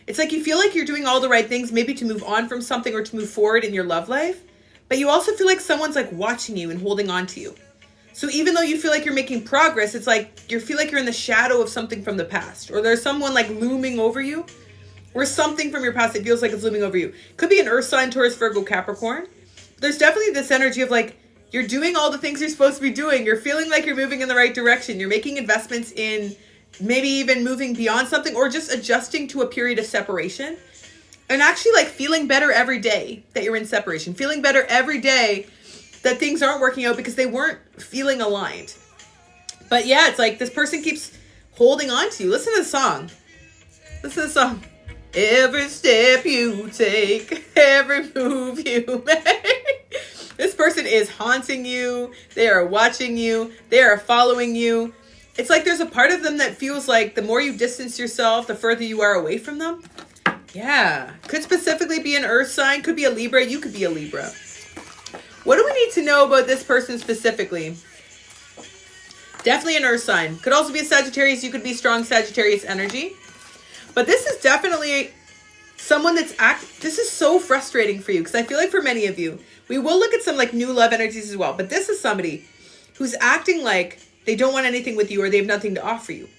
It's like you feel like you're doing all the right things, maybe to move on from something or to move forward in your love life, but you also feel like someone's like watching you and holding on to you. So even though you feel like you're making progress, it's like you feel like you're in the shadow of something from the past, or there's someone like looming over you, or something from your past that feels like it's looming over you. Could be an earth sign, Taurus, Virgo, Capricorn. There's definitely this energy of like, you're doing all the things you're supposed to be doing. You're feeling like you're moving in the right direction. You're making investments in maybe even moving beyond something, or just adjusting to a period of separation. And actually like feeling better every day that you're in separation. Feeling better every day that things aren't working out because they weren't feeling aligned. But yeah, it's like this person keeps holding on to you. Listen to the song. Listen to the song. Every step you take, every move you make. This person is haunting you. They are watching you. They are following you. It's like there's a part of them that feels like the more you distance yourself, the further you are away from them. Yeah. Could specifically be an earth sign. Could be a Libra. You could be a Libra. What do we need to know about this person specifically? Definitely an earth sign. Could also be a Sagittarius. You could be strong Sagittarius energy. But this is definitely someone that's this is so frustrating for you, because I feel like for many of you, we will look at some like new love energies as well. But this is somebody who's acting like they don't want anything with you, or they have nothing to offer you.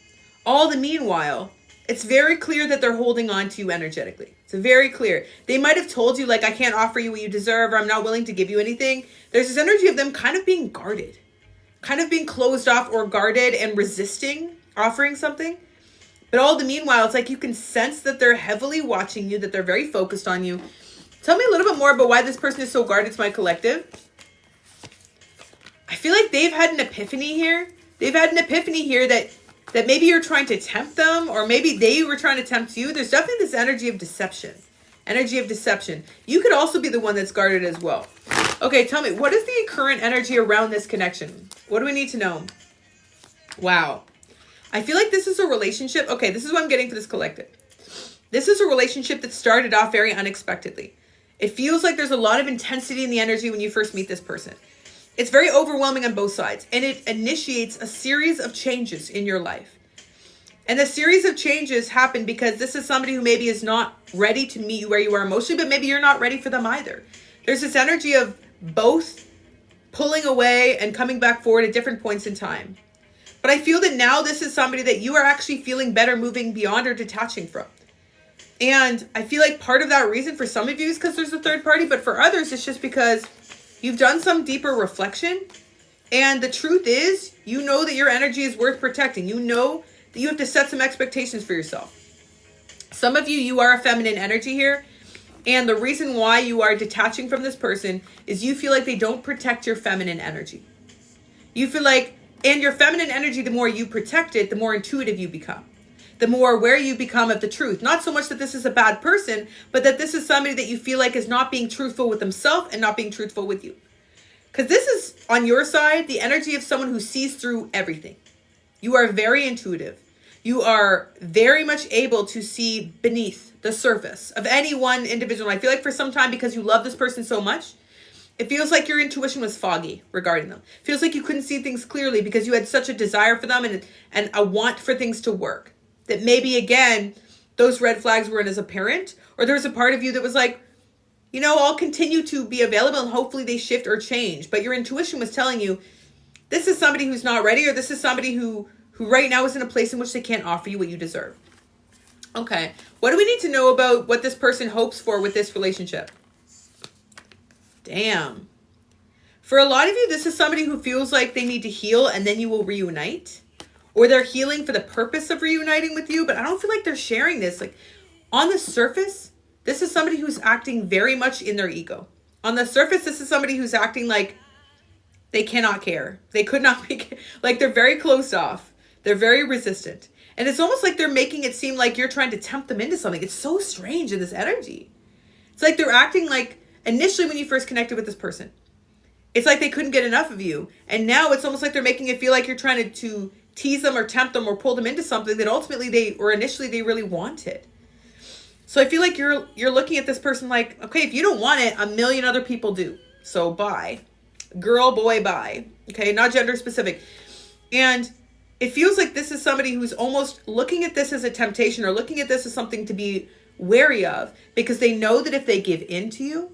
All the meanwhile, it's very clear that they're holding on to you energetically. It's very clear. They might have told you like, I can't offer you what you deserve, or I'm not willing to give you anything. There's this energy of them kind of being guarded, kind of being closed off or guarded and resisting offering something. But all the meanwhile, it's like you can sense that they're heavily watching you, that they're very focused on you. Tell me a little bit more about why this person is so guarded to my collective. I feel like they've had an epiphany here. They've had an epiphany here that maybe you're trying to tempt them, or maybe they were trying to tempt you. There's definitely this energy of deception. Energy of deception. You could also be the one that's guarded as well. Okay, tell me, what is the current energy around this connection? What do we need to know? Wow. I feel like this is a relationship. Okay, this is what I'm getting for this collective. This is a relationship that started off very unexpectedly. It feels like there's a lot of intensity in the energy when you first meet this person. It's very overwhelming on both sides, and it initiates a series of changes in your life. And the series of changes happen because this is somebody who maybe is not ready to meet you where you are emotionally, but maybe you're not ready for them either. There's this energy of both pulling away and coming back forward at different points in time. But I feel that now this is somebody that you are actually feeling better moving beyond or detaching from. And I feel like part of that reason for some of you is because there's a third party, but for others, it's just because you've done some deeper reflection. And the truth is, you know that your energy is worth protecting. You know that you have to set some expectations for yourself. Some of you, you are a feminine energy here. And the reason why you are detaching from this person is you feel like they don't protect your feminine energy. You feel like, and your feminine energy, the more you protect it, the more intuitive you become. The more aware you become of the truth. Not so much that this is a bad person, but that this is somebody that you feel like is not being truthful with themselves and not being truthful with you. Because this is, on your side, the energy of someone who sees through everything. You are very intuitive. You are very much able to see beneath the surface of any one individual. I feel like for some time, because you love this person so much, it feels like your intuition was foggy regarding them. It feels like you couldn't see things clearly because you had such a desire for them and a want for things to work. That maybe, again, those red flags weren't as apparent. Or there was a part of you that was like, you know, I'll continue to be available and hopefully they shift or change. But your intuition was telling you, this is somebody who's not ready, or this is somebody who right now is in a place in which they can't offer you what you deserve. Okay, what do we need to know about what this person hopes for with this relationship? Damn. For a lot of you, this is somebody who feels like they need to heal and then you will reunite. Or they're healing for the purpose of reuniting with you, but I don't feel like they're sharing this. Like, on the surface, this is somebody who's acting very much in their ego. On the surface, this is somebody who's acting like they cannot care. They could not be, like they're very closed off. They're very resistant. And it's almost like they're making it seem like you're trying to tempt them into something. It's so strange in this energy. It's like they're acting like initially when you first connected with this person, it's like they couldn't get enough of you. And now it's almost like they're making it feel like you're trying to tease them or tempt them or pull them into something that ultimately initially they really wanted. So I feel like you're looking at this person like, okay, if you don't want it, a million other people do. So bye. Girl, boy, bye. Okay, not gender specific. And it feels like this is somebody who's almost looking at this as a temptation or looking at this as something to be wary of, because they know that if they give in to you,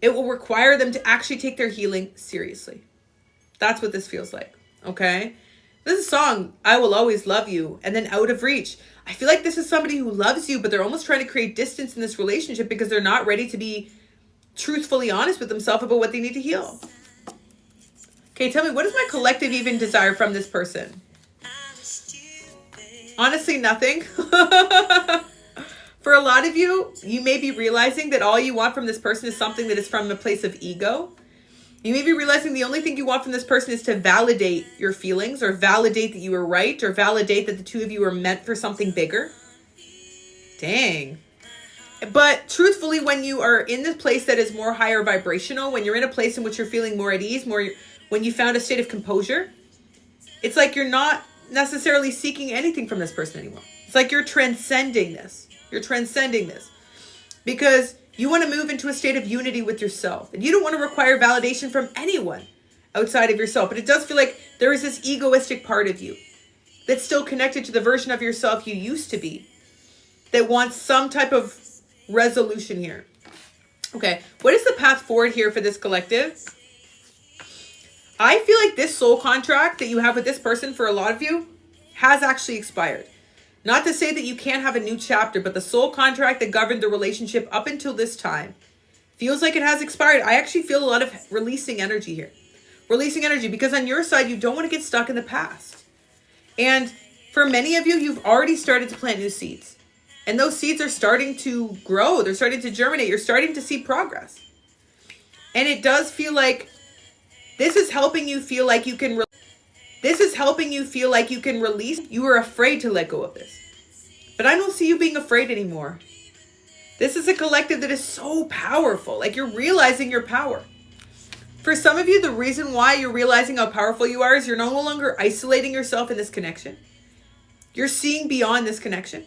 it will require them to actually take their healing seriously. That's what this feels like, okay? This is a song, I Will Always Love You, and then Out of Reach. I feel like this is somebody who loves you, but they're almost trying to create distance in this relationship because they're not ready to be truthfully honest with themselves about what they need to heal. Okay, tell me, what does my collective even desire from this person? Honestly, nothing. For a lot of you, you may be realizing that all you want from this person is something that is from a place of ego. You may be realizing the only thing you want from this person is to validate your feelings, or validate that you were right, or validate that the two of you are meant for something bigger. Dang. But truthfully, when you are in this place that is more higher vibrational, when you're in a place in which you're feeling more at ease, when you found a state of composure, it's like you're not necessarily seeking anything from this person anymore. It's like you're transcending this. You're transcending this because you want to move into a state of unity with yourself, and you don't want to require validation from anyone outside of yourself. But it does feel like there is this egoistic part of you that's still connected to the version of yourself you used to be, that wants some type of resolution here. Okay, what is the path forward here for this collective? I feel like this soul contract that you have with this person, for a lot of you, has actually expired. Not to say that you can't have a new chapter, but the soul contract that governed the relationship up until this time feels like it has expired. I actually feel a lot of releasing energy here. Releasing energy, because on your side, you don't want to get stuck in the past. And for many of you, you've already started to plant new seeds. And those seeds are starting to grow. They're starting to germinate. You're starting to see progress. And it does feel like this is helping you feel like you can release. You were afraid to let go of this. But I don't see you being afraid anymore. This is a collective that is so powerful. Like, you're realizing your power. For some of you, the reason why you're realizing how powerful you are is you're no longer isolating yourself in this connection. You're seeing beyond this connection.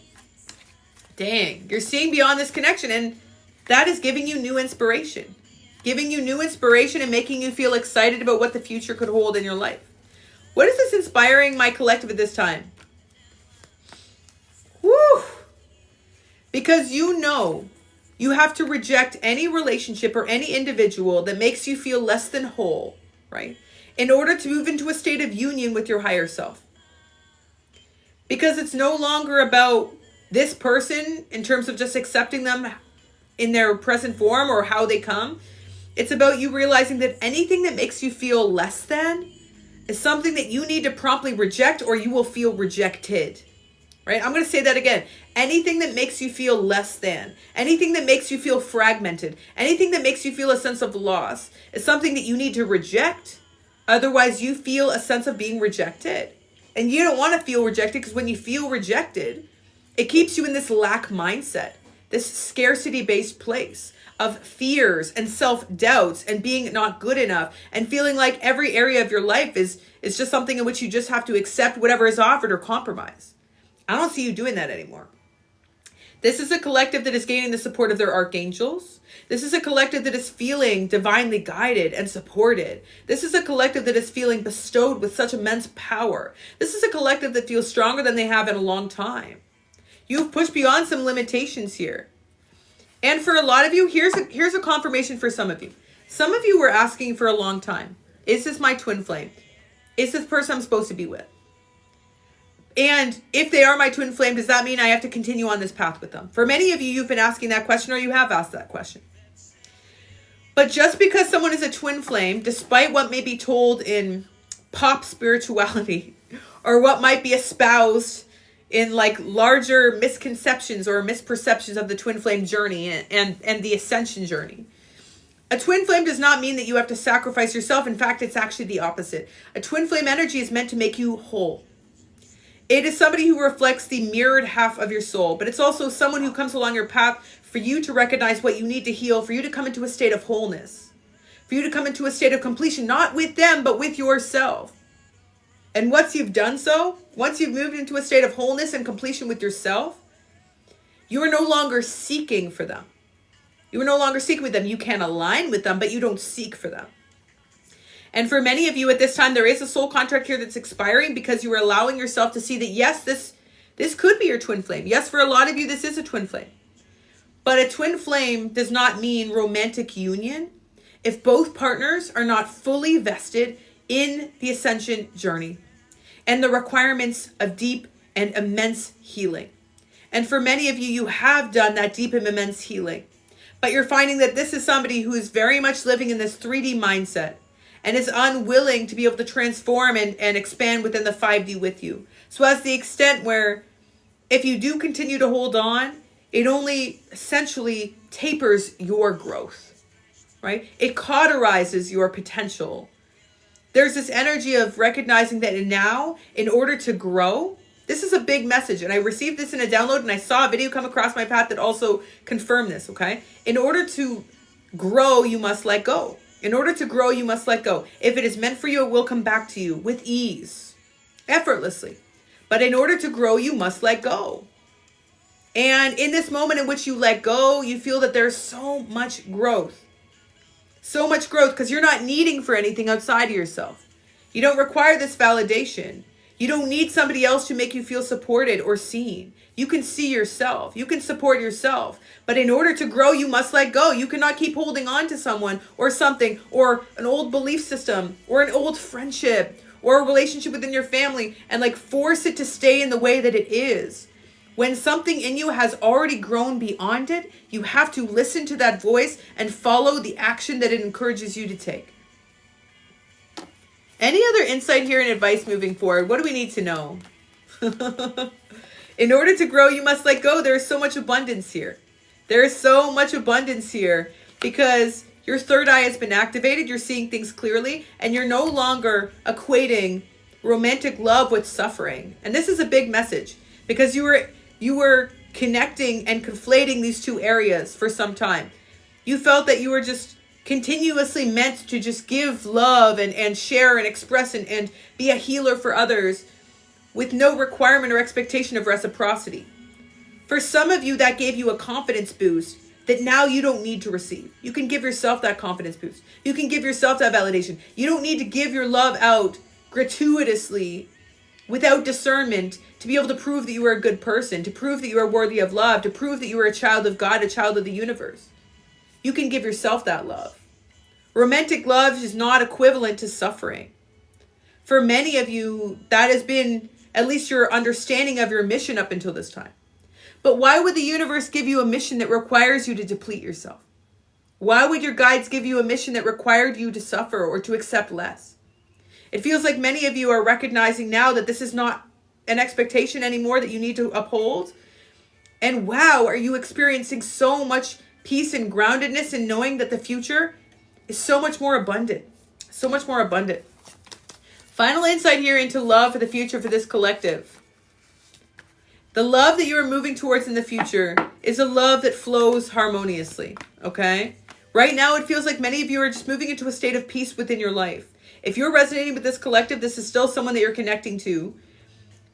Dang, you're seeing beyond this connection, and that is giving you new inspiration. Giving you new inspiration and making you feel excited about what the future could hold in your life. What is this inspiring my collective at this time? Woo! Because you know you have to reject any relationship or any individual that makes you feel less than whole, right? In order to move into a state of union with your higher self. Because it's no longer about this person in terms of just accepting them in their present form or how they come. It's about you realizing that anything that makes you feel less than is something that you need to promptly reject, or you will feel rejected. Right? I'm going to say that again. Anything that makes you feel less than, anything that makes you feel fragmented, anything that makes you feel a sense of loss is something that you need to reject. Otherwise, you feel a sense of being rejected. And you don't want to feel rejected, because when you feel rejected, it keeps you in this lack mindset, this scarcity-based place of fears and self-doubts and being not good enough and feeling like every area of your life is just something in which you just have to accept whatever is offered or compromise. I don't see you doing that anymore. This is a collective that is gaining the support of their archangels. This is a collective that is feeling divinely guided and supported. This is a collective that is feeling bestowed with such immense power. This is a collective that feels stronger than they have in a long time. You've pushed beyond some limitations here. And for a lot of you, here's a confirmation for some of you. Some of you were asking for a long time, is this my twin flame? Is this the person I'm supposed to be with? And if they are my twin flame, does that mean I have to continue on this path with them? For many of you, you've been asking that question, or you have asked that question. But just because someone is a twin flame, despite what may be told in pop spirituality, or what might be espoused in like larger misconceptions or misperceptions of the twin flame journey and the ascension journey, a twin flame does not mean that you have to sacrifice yourself. In fact, it's actually the opposite. A twin flame energy is meant to make you whole. It is somebody who reflects the mirrored half of your soul, but it's also someone who comes along your path for you to recognize what you need to heal, for you to come into a state of wholeness, for you to come into a state of completion, not with them, but with yourself. And once you've done so, once you've moved into a state of wholeness and completion with yourself, you are no longer seeking for them. You are no longer seeking with them. You can align with them, but you don't seek for them. And for many of you at this time, there is a soul contract here that's expiring because you are allowing yourself to see that, yes, this could be your twin flame. Yes, for a lot of you, this is a twin flame. But a twin flame does not mean romantic union if both partners are not fully vested in the ascension journey and the requirements of deep and immense healing. And for many of you, you have done that deep and immense healing. But you're finding that this is somebody who is very much living in this 3D mindset and is unwilling to be able to transform and expand within the 5D with you. So as the extent where if you do continue to hold on, it only essentially tapers your growth, right? It cauterizes your potential. There's this energy of recognizing that now, in order to grow, this is a big message. And I received this in a download and I saw a video come across my path that also confirmed this, okay? In order to grow, you must let go. In order to grow, you must let go. If it is meant for you, it will come back to you with ease, effortlessly. But in order to grow, you must let go. And in this moment in which you let go, you feel that there's so much growth. So much growth because you're not needing for anything outside of yourself. You don't require this validation. You don't need somebody else to make you feel supported or seen. You can see yourself. You can support yourself. But in order to grow, you must let go. You cannot keep holding on to someone or something or an old belief system or an old friendship or a relationship within your family and like force it to stay in the way that it is. When something in you has already grown beyond it, you have to listen to that voice and follow the action that it encourages you to take. Any other insight here and advice moving forward? What do we need to know? In order to grow, you must let go. There is so much abundance here. There is so much abundance here because your third eye has been activated. You're seeing things clearly and you're no longer equating romantic love with suffering. And this is a big message because you were connecting and conflating these two areas for some time. You felt that you were just continuously meant to just give love and share and express and be a healer for others with no requirement or expectation of reciprocity. For some of you, that gave you a confidence boost that now you don't need to receive. You can give yourself that confidence boost. You can give yourself that validation. You don't need to give your love out gratuitously without discernment to be able to prove that you are a good person, to prove that you are worthy of love, to prove that you are a child of God, a child of the universe. You can give yourself that love. Romantic love is not equivalent to suffering. For many of you, that has been at least your understanding of your mission up until this time. But why would the universe give you a mission that requires you to deplete yourself? Why would your guides give you a mission that required you to suffer or to accept less? It feels like many of you are recognizing now that this is not an expectation anymore that you need to uphold. And wow, are you experiencing so much peace and groundedness in knowing that the future is so much more abundant. So much more abundant. Final insight here into love for the future for this collective. The love that you are moving towards in the future is a love that flows harmoniously, okay? Right now, it feels like many of you are just moving into a state of peace within your life. If you're resonating with this collective, this is still someone that you're connecting to.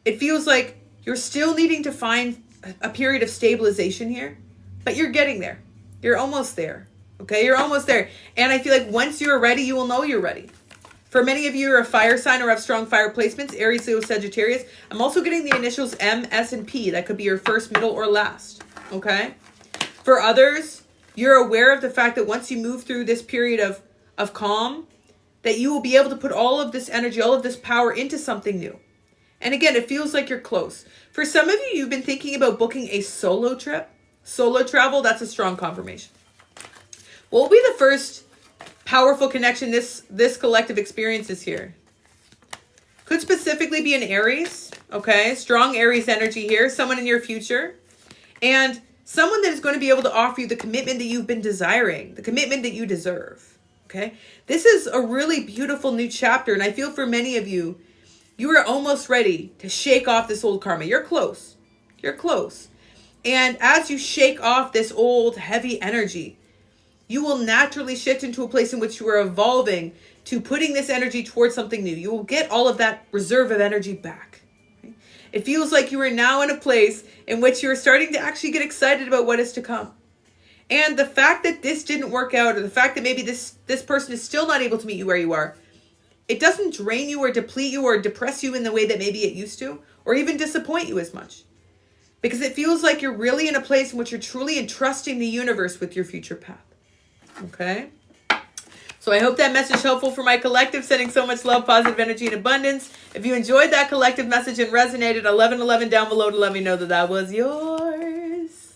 It feels like you're still needing to find a period of stabilization here, but you're getting there. You're almost there, okay? You're almost there. And I feel like once you're ready, you will know you're ready. For many of you who are a fire sign or have strong fire placements, Aries, Leo, Sagittarius, I'm also getting the initials M, S, and P. That could be your first, middle, or last, okay? For others, you're aware of the fact that once you move through this period of calm, that you will be able to put all of this energy, all of this power into something new. And again, it feels like you're close. For some of you, you've been thinking about booking a solo trip. Solo travel, that's a strong confirmation. What will be the first powerful connection this collective experiences here? Could specifically be an Aries, okay? Strong Aries energy here, someone in your future. And someone that is going to be able to offer you the commitment that you've been desiring, the commitment that you deserve, okay? This is a really beautiful new chapter, and I feel for many of you, you are almost ready to shake off this old karma. You're close. You're close. And as you shake off this old heavy energy, you will naturally shift into a place in which you are evolving to putting this energy towards something new. You will get all of that reserve of energy back. Okay? It feels like you are now in a place in which you are starting to actually get excited about what is to come. And the fact that this didn't work out, or the fact that maybe this person is still not able to meet you where you are, it doesn't drain you or deplete you or depress you in the way that maybe it used to, or even disappoint you as much. Because it feels like you're really in a place in which you're truly entrusting the universe with your future path. Okay? So I hope that message is helpful for my collective, sending so much love, positive energy, and abundance. If you enjoyed that collective message and resonated, 1111 down below to let me know that that was yours.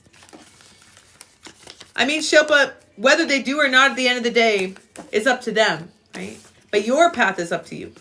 I mean, Shilpa, whether they do or not at the end of the day, it's up to them, right? But your path is up to you.